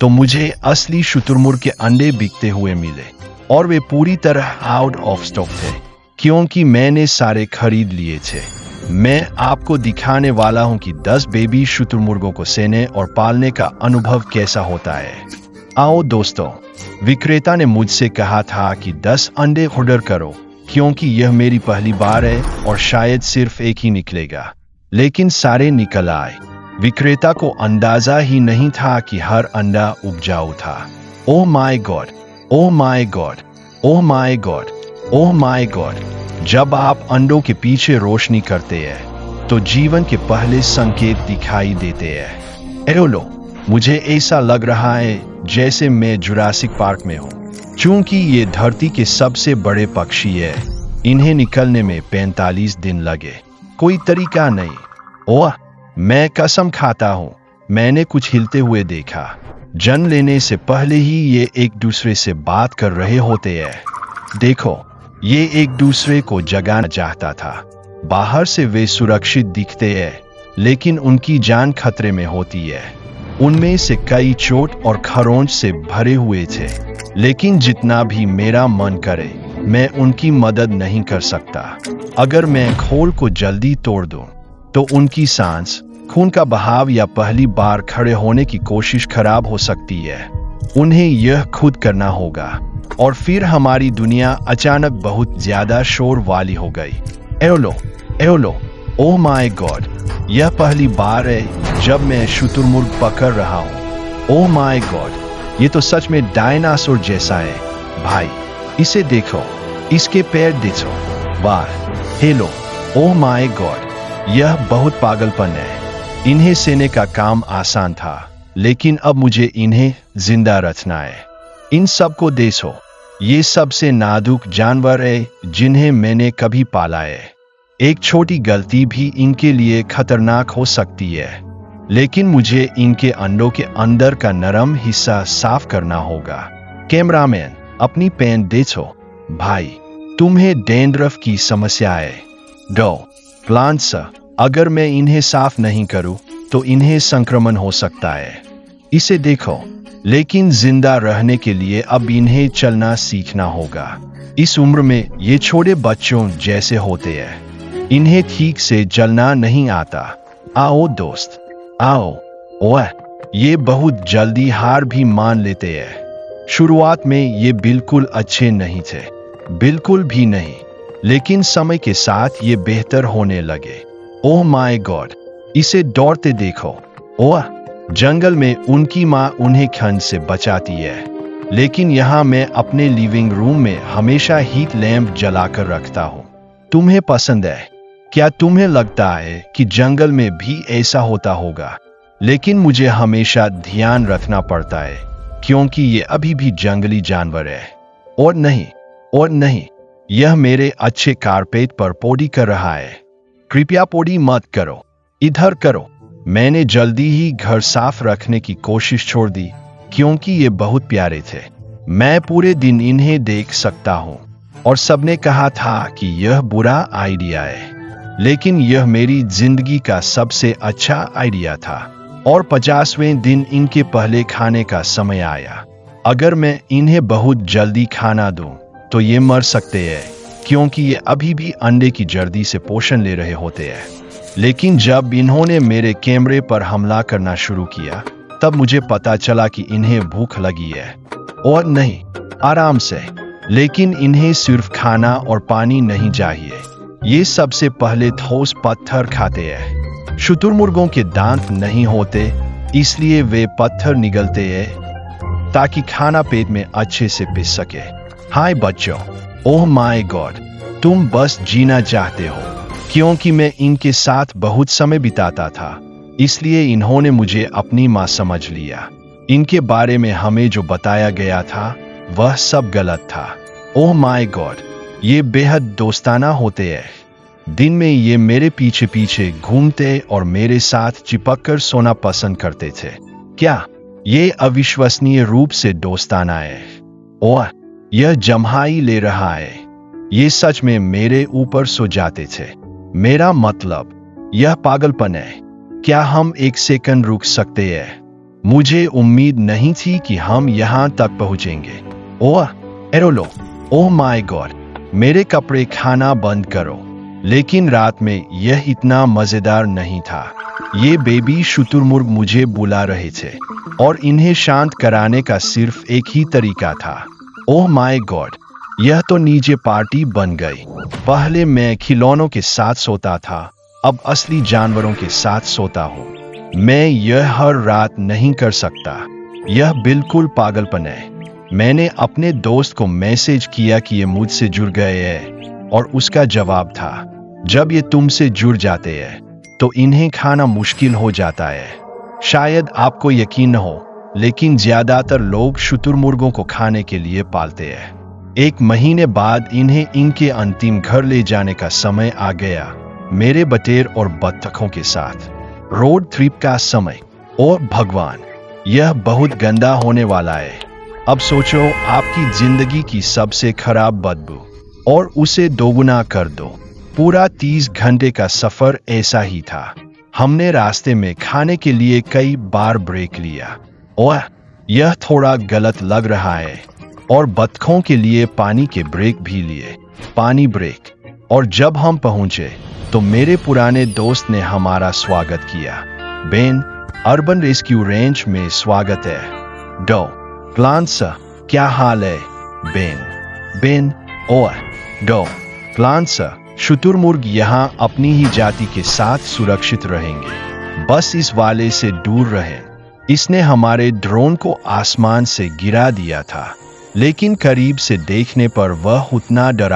तो मुझे असली शुतुरमुर्ग के अंडे बिकते हुए मिले और वे पूरी तरह आउट ऑफ स्टॉक थे क्योंकि मैंने सारे खरीद लिए थे। मैं आपको दिखाने वाला हूं कि 10 बेबी शुतुरमुर्गों को सेने और पालने का अनुभव कैसा होता है। आओ दोस्तों, विक्रेता ने मुझसे कहा था कि 10 अंडे ऑर्डर करो क्योंकि यह मेरी पहली बार है और शायद सिर्फ एक ही निकलेगा, लेकिन सारे निकल आए। विक्रेता को अंदाजा ही नहीं था कि हर अंडा उपजाऊ था। ओह my God, oh my God, oh my God, oh my God. जब आप अंडों के पीछे रोशनी करते हैं तो जीवन के पहले संकेत दिखाई देते हैं। एलो, मुझे ऐसा लग रहा है जैसे मैं जुरासिक पार्क में हूँ। चूंकि ये धरती के सबसे बड़े पक्षी है, इन्हें निकलने में 45 दिन लगे। कोई तरीका नहीं। ओह, मैं कसम खाता हूँ, मैंने कुछ हिलते हुए देखा। जन्म लेने से पहले ही ये एक दूसरे से बात कर रहे होते हैं। देखो, ये एक दूसरे को जगाना चाहता था। बाहर से वे सुरक्षित दिखते हैं, लेकिन उनकी जान खतरे में होती है। उनमें से कई चोट और खरोंच से भरे हुए थे, लेकिन जितना भी मेरा मन करे मैं उनकी मदद नहीं कर सकता। अगर मैं खोल को जल्दी तोड़ दूं, तो उनकी सांस, खून का बहाव या पहली बार खड़े होने की कोशिश खराब हो सकती है। उन्हें यह खुद करना होगा और फिर हमारी दुनिया अचानक बहुत ज्यादा शोर वाली हो गई। Hello, hello, oh my god, यह पहली बार है जब मैं शुतुरमुर्ग पकड़ रहा हूँ। ओह माय गॉड, ये तो सच में डायनासोर जैसा है। भाई, इसे देखो, इसके पैर देखो। वाह, हेलो, ओह माय गॉड, यह बहुत पागलपन है। इन्हें सेने का काम आसान था, लेकिन अब मुझे इन्हें जिंदा रखना है। इन सबको देखो, ये सबसे नाजुक जानवर है जिन्हें मैंने कभी पाला है। एक छोटी गलती भी इनके लिए खतरनाक हो सकती है, लेकिन मुझे इनके अंडों के अंदर का नरम हिस्सा साफ करना होगा। कैमरामैन, अपनी पेन देखो। भाई, तुम्हें डैंड्रफ की समस्या है। प्लांट्स, अगर मैं इन्हें साफ नहीं करूं तो इन्हें संक्रमण हो सकता है। इसे देखो, लेकिन जिंदा रहने के लिए अब इन्हें चलना सीखना होगा। इस उम्र में ये छोटे बच्चों जैसे होते हैं, इन्हें ठीक से चलना नहीं आता। आओ दोस्त, आओ। ओह, ये बहुत जल्दी हार भी मान लेते हैं। शुरुआत में ये बिल्कुल अच्छे नहीं थे, बिल्कुल भी नहीं, लेकिन समय के साथ ये बेहतर होने लगे। ओह माय गॉड, इसे दौड़ते देखो। ओह, जंगल में उनकी माँ उन्हें ठंड से बचाती है, लेकिन यहाँ मैं अपने लिविंग रूम में हमेशा हीट लैंप जलाकर रखता हूँ। तुम्हें पसंद है? क्या तुम्हें लगता है कि जंगल में भी ऐसा होता होगा? लेकिन मुझे हमेशा ध्यान रखना पड़ता है क्योंकि ये अभी भी जंगली जानवर है। और नहीं, और नहीं, यह मेरे अच्छे कारपेट पर पोटी कर रहा है। कृपया पोटी मत करो, इधर करो। मैंने जल्दी ही घर साफ रखने की कोशिश छोड़ दी क्योंकि ये बहुत प्यारे थे। मैं पूरे दिन इन्हें देख सकता हूँ और सबने कहा था कि यह बुरा आइडिया है, लेकिन यह मेरी जिंदगी का सबसे अच्छा आइडिया था। और 50वें दिन इनके पहले खाने का समय आया। अगर मैं इन्हें बहुत जल्दी खाना दूं तो ये मर सकते हैं क्योंकि ये अभी भी अंडे की जर्दी से पोषण ले रहे होते हैं। लेकिन जब इन्होंने मेरे कैमरे पर हमला करना शुरू किया, तब मुझे पता चला कि इन्हें भूख लगी है। और नहीं, आराम से, लेकिन इन्हें सिर्फ खाना और पानी नहीं चाहिए। ये सबसे पहले ठोस पत्थर खाते हैं। शुतुरमुर्गों के दांत नहीं होते, इसलिए वे पत्थर निगलते हैं ताकि खाना पेट में अच्छे से पिस सके। हाय बच्चों, ओह माय गॉड, तुम बस जीना चाहते हो। क्योंकि मैं इनके साथ बहुत समय बिताता था, इसलिए इन्होंने मुझे अपनी माँ समझ लिया। इनके बारे में हमें जो बताया गया था वह सब गलत था। ओह माय गॉड, ये बेहद दोस्ताना होते हैं। दिन में ये मेरे पीछे पीछे घूमते और मेरे साथ चिपककर सोना पसंद करते थे। क्या ये अविश्वसनीय रूप से दोस्ताना है? ओह, यह जम्हाई ले रहा है। ये सच में मेरे ऊपर सो जाते थे। मेरा मतलब, यह पागलपन है। क्या हम एक सेकंड रुक सकते हैं? मुझे उम्मीद नहीं थी कि हम यहाँ तक पहुँचेंगे। ओह एरोलो, ओह माय गॉड, मेरे कपड़े खाना बंद करो। लेकिन रात में यह इतना मजेदार नहीं था। ये बेबी शुतुरमुर्ग मुझे बुला रहे थे और इन्हें शांत कराने का सिर्फ एक ही तरीका था। ओह माय गॉड, यह तो नीचे पार्टी बन गई। पहले मैं खिलौनों के साथ सोता था, अब असली जानवरों के साथ सोता हूँ। मैं यह हर रात नहीं कर सकता। यह बिल्कुल पागलपन है। मैंने अपने दोस्त को मैसेज किया कि ये मुझसे जुड़ गए हैं और उसका जवाब था, जब ये तुमसे जुड़ जाते हैं तो इन्हें खाना मुश्किल हो जाता है। शायद आपको यकीन न हो, लेकिन ज्यादातर लोग शुतुरमुर्गों को खाने के लिए पालते हैं। 1 महीने बाद इन्हें इनके अंतिम घर ले जाने का समय आ गया, मेरे बटेर और बत्तखों के साथ। रोड ट्रिप का समय। ओ भगवान, यह बहुत गंदा होने वाला है। अब सोचो, आपकी जिंदगी की सबसे खराब बदबू, और उसे दोगुना कर दो। पूरा 30 घंटे का सफर ऐसा ही था। हमने रास्ते में खाने के लिए कई बार ब्रेक लिया। ओह, यह थोड़ा गलत लग रहा है। और बत्तखों के लिए पानी के ब्रेक भी लिए। पानी ब्रेक। और जब हम पहुंचे तो मेरे पुराने दोस्त ने हमारा स्वागत किया। बेन, अर्बन रेस्क्यू रेंज में स्वागत है। डो प्लांट्स, क्या हाल है? बेन, ओह डो प्लांट्स, शुतुरमुर्ग यहाँ अपनी ही जाति के साथ सुरक्षित रहेंगे, बस इस वाले से दूर रहें। इसने हमारे ड्रोन को आसमान से गिरा दिया था, लेकिन करीब से देखने पर वह उतना डरावना